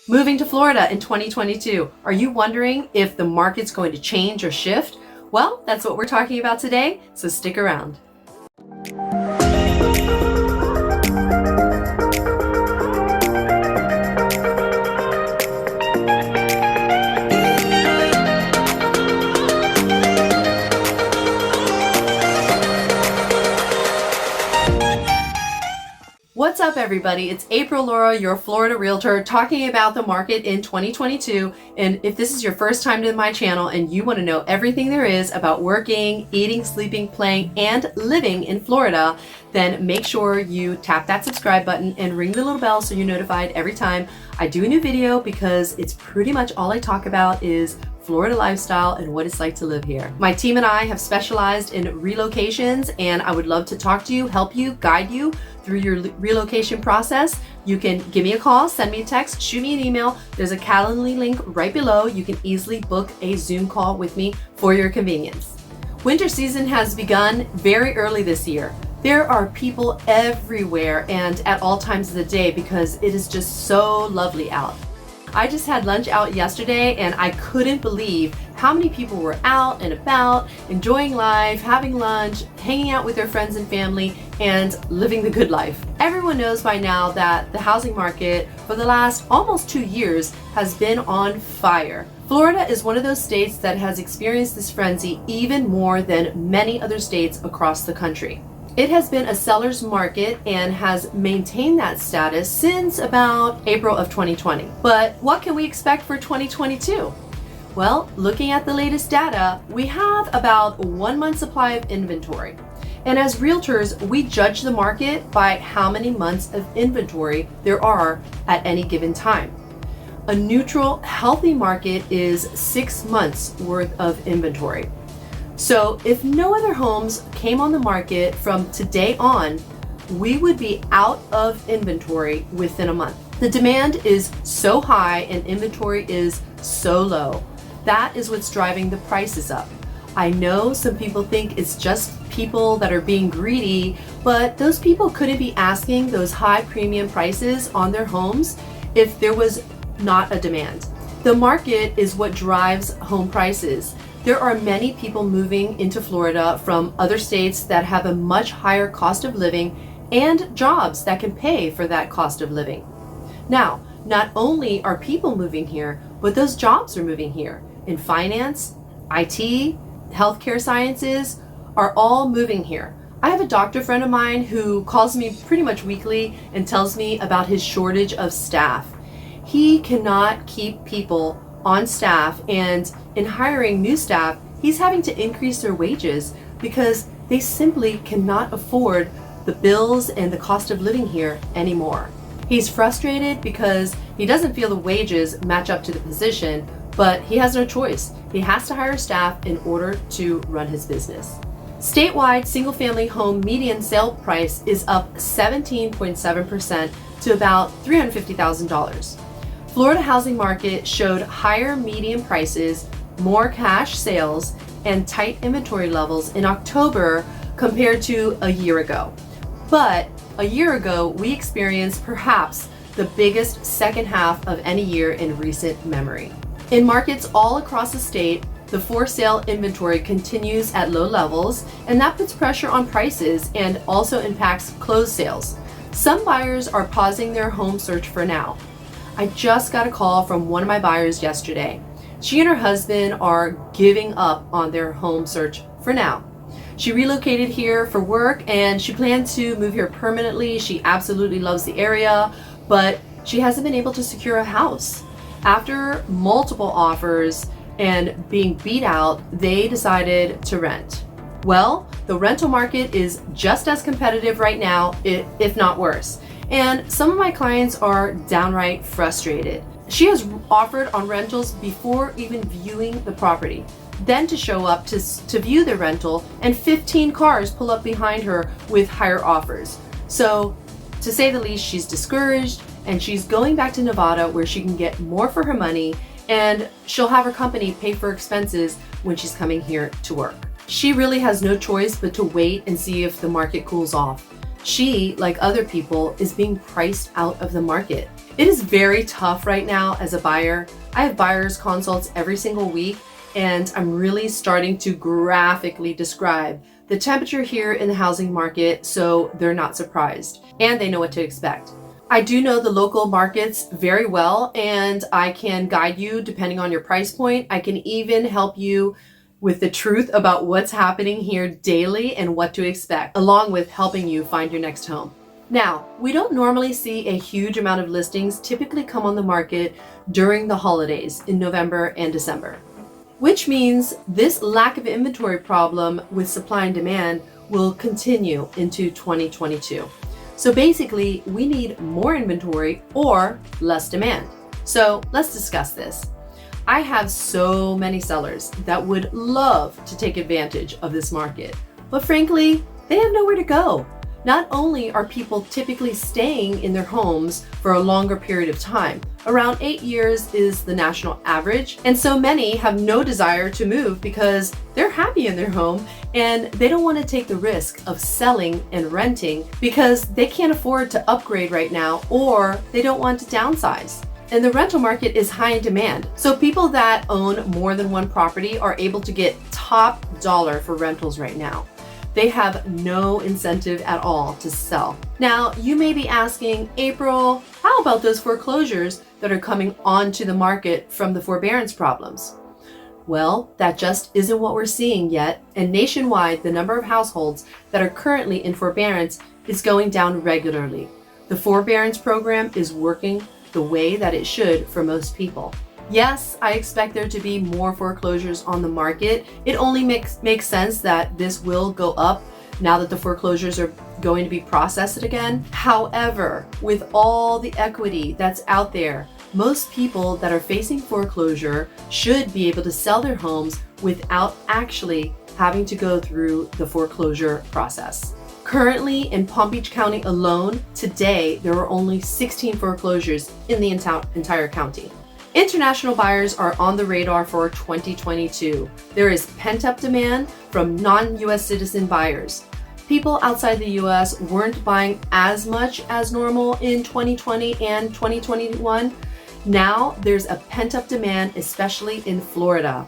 Moving to Florida in 2022. Are you wondering if the market's going to change or shift? Well, that's what we're talking about today, so stick around. What's up, everybody? It's April Laura, your Florida realtor, talking about the market in 2022. And if this is your first time to my channel and you want to know everything there is about working, eating, sleeping, playing, and living in Florida, then make sure you tap that subscribe button and ring the little bell so you're notified every time I do a new video, because it's pretty much all I talk about is Florida lifestyle and what it's like to live here. My team and I have specialized in relocations, and I would love to talk to you, help you, guide you through your relocation process. You can give me a call, send me a text, shoot me an email. There's a Calendly link right below. You can easily book a Zoom call with me for your convenience. Winter season has begun very early this year. There are people everywhere and at all times of the day because it is just so lovely out. I just had lunch out yesterday and I couldn't believe how many people were out and about, enjoying life, having lunch, hanging out with their friends and family, and living the good life. Everyone knows by now that the housing market for the last almost 2 years has been on fire. Florida is one of those states that has experienced this frenzy even more than many other states across the country. It has been a seller's market and has maintained that status since about April of 2020. But what can we expect for 2022? Well, looking at the latest data, we have about 1 month supply of inventory. And as realtors, we judge the market by how many months of inventory there are at any given time. A neutral, healthy market is 6 months worth of inventory. So if no other homes came on the market from today on, we would be out of inventory within a month. The demand is so high and inventory is so low. That is what's driving the prices up. I know some people think it's just people that are being greedy, but those people couldn't be asking those high premium prices on their homes if there was not a demand. The market is what drives home prices. There are many people moving into Florida from other states that have a much higher cost of living and jobs that can pay for that cost of living. Now, not only are people moving here, but those jobs are moving here. In finance, IT, healthcare sciences are all moving here. I have a doctor friend of mine who calls me pretty much weekly and tells me about his shortage of staff. He cannot keep people on staff, and in hiring new staff, he's having to increase their wages because they simply cannot afford the bills and the cost of living here anymore. He's frustrated because he doesn't feel the wages match up to the position, but he has no choice. He has to hire staff in order to run his business. Statewide single-family home median sale price is up 17.7% to about $350,000. Florida housing market showed higher median prices, more cash sales, and tight inventory levels in October compared to a year ago. But a year ago, we experienced perhaps the biggest second half of any year in recent memory. In markets all across the state, the for sale inventory continues at low levels, and that puts pressure on prices and also impacts closed sales. Some buyers are pausing their home search for now. I just got a call from one of my buyers yesterday. She and her husband are giving up on their home search for now. She relocated here for work and she plans to move here permanently. She absolutely loves the area, but she hasn't been able to secure a house. After multiple offers and being beat out, they decided to rent. Well, the rental market is just as competitive right now, if not worse. And some of my clients are downright frustrated. She has offered on rentals before even viewing the property, then to show up to view the rental, and 15 cars pull up behind her with higher offers. So, to say the least, she's discouraged, and she's going back to Nevada where she can get more for her money, and she'll have her company pay for expenses when she's coming here to work. She really has no choice but to wait and see if the market cools off. She, like other people, is being priced out of the market. It is very tough right now as a buyer. I have buyers consults every single week, and I'm really starting to graphically describe the temperature here in the housing market so they're not surprised and they know what to expect. I do know the local markets very well, and I can guide you depending on your price point. I can even help you with the truth about what's happening here daily and what to expect, along with helping you find your next home. Now, we don't normally see a huge amount of listings typically come on the market during the holidays in November and December, which means this lack of inventory problem with supply and demand will continue into 2022. So basically, we need more inventory or less demand. So let's discuss this. I have so many sellers that would love to take advantage of this market, but frankly, they have nowhere to go. Not only are people typically staying in their homes for a longer period of time, around 8 years is the national average, and so many have no desire to move because they're happy in their home and they don't want to take the risk of selling and renting because they can't afford to upgrade right now, or they don't want to downsize. And the rental market is high in demand. So people that own more than one property are able to get top dollar for rentals right now. They have no incentive at all to sell. Now, you may be asking, April, how about those foreclosures that are coming onto the market from the forbearance problems? Well, that just isn't what we're seeing yet. And nationwide, the number of households that are currently in forbearance is going down regularly. The forbearance program is working the way that it should for most people. Yes, I expect there to be more foreclosures on the market. It only makes sense that this will go up now that the foreclosures are going to be processed again. However, with all the equity that's out there, most people that are facing foreclosure should be able to sell their homes without actually having to go through the foreclosure process. Currently in Palm Beach County alone, today there are only 16 foreclosures in the entire county. International buyers are on the radar for 2022. There is pent-up demand from non-US citizen buyers. People outside the US weren't buying as much as normal in 2020 and 2021. Now there's a pent-up demand, especially in Florida.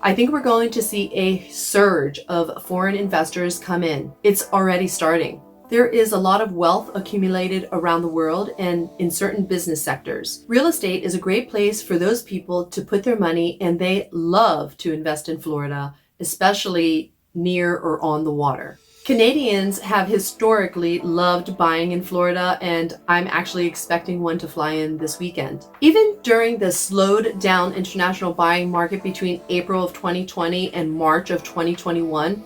I think we're going to see a surge of foreign investors come in. It's already starting. There is a lot of wealth accumulated around the world and in certain business sectors. Real estate is a great place for those people to put their money, and they love to invest in Florida, especially near or on the water. Canadians have historically loved buying in Florida, and I'm actually expecting one to fly in this weekend. Even during the slowed down international buying market between April of 2020 and March of 2021,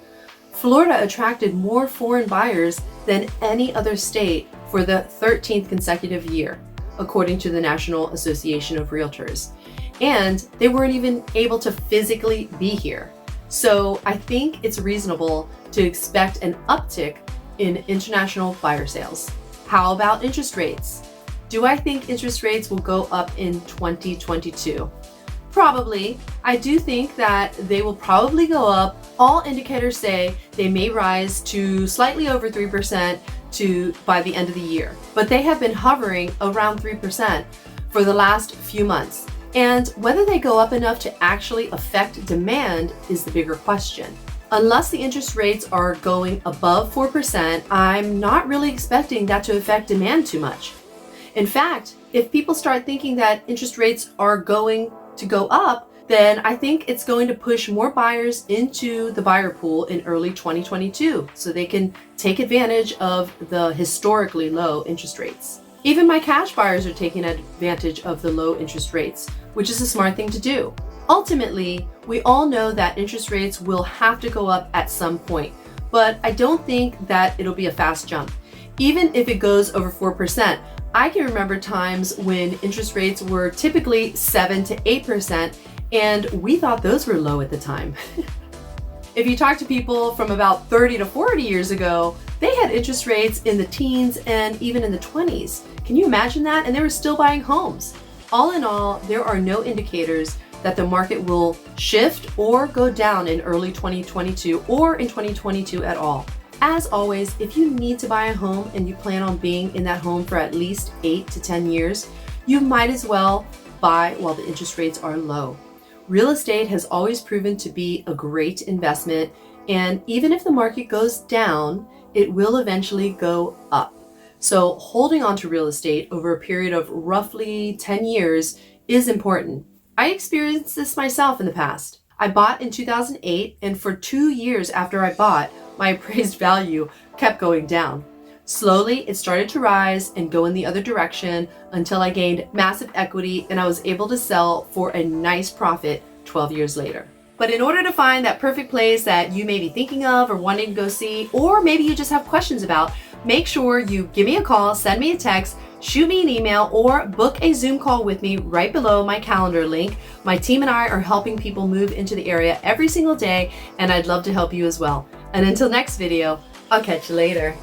Florida attracted more foreign buyers than any other state for the 13th consecutive year, according to the National Association of Realtors. And they weren't even able to physically be here. So I think it's reasonable to expect an uptick in international buyer sales. How about interest rates? Do I think interest rates will go up in 2022? Probably. I do think that they will probably go up. All indicators say they may rise to slightly over 3% by the end of the year, but they have been hovering around 3% for the last few months. And whether they go up enough to actually affect demand is the bigger question. Unless the interest rates are going above 4%, I'm not really expecting that to affect demand too much. In fact, if people start thinking that interest rates are going to go up, then I think it's going to push more buyers into the buyer pool in early 2022 so they can take advantage of the historically low interest rates. Even my cash buyers are taking advantage of the low interest rates, which is a smart thing to do. Ultimately, we all know that interest rates will have to go up at some point, but I don't think that it'll be a fast jump. Even if it goes over 4%, I can remember times when interest rates were typically 7 to 8%, and we thought those were low at the time. If you talk to people from about 30 to 40 years ago, they had interest rates in the teens and even in the 20s. Can you imagine that? And they were still buying homes. All in all, there are no indicators that the market will shift or go down in early 2022 or in 2022 at all. As always, if you need to buy a home and you plan on being in that home for at least 8 to 10 years, you might as well buy while the interest rates are low. Real estate has always proven to be a great investment, and even if the market goes down, it will eventually go up. So holding on to real estate over a period of roughly 10 years is important. I experienced this myself in the past. I bought in 2008, and for 2 years after I bought, my appraised value kept going down. Slowly, it started to rise and go in the other direction until I gained massive equity and I was able to sell for a nice profit 12 years later. But in order to find that perfect place that you may be thinking of or wanting to go see, or maybe you just have questions about, make sure you give me a call, send me a text, shoot me an email, or book a Zoom call with me right below my calendar link. My team and I are helping people move into the area every single day, and I'd love to help you as well. And until next video, I'll catch you later.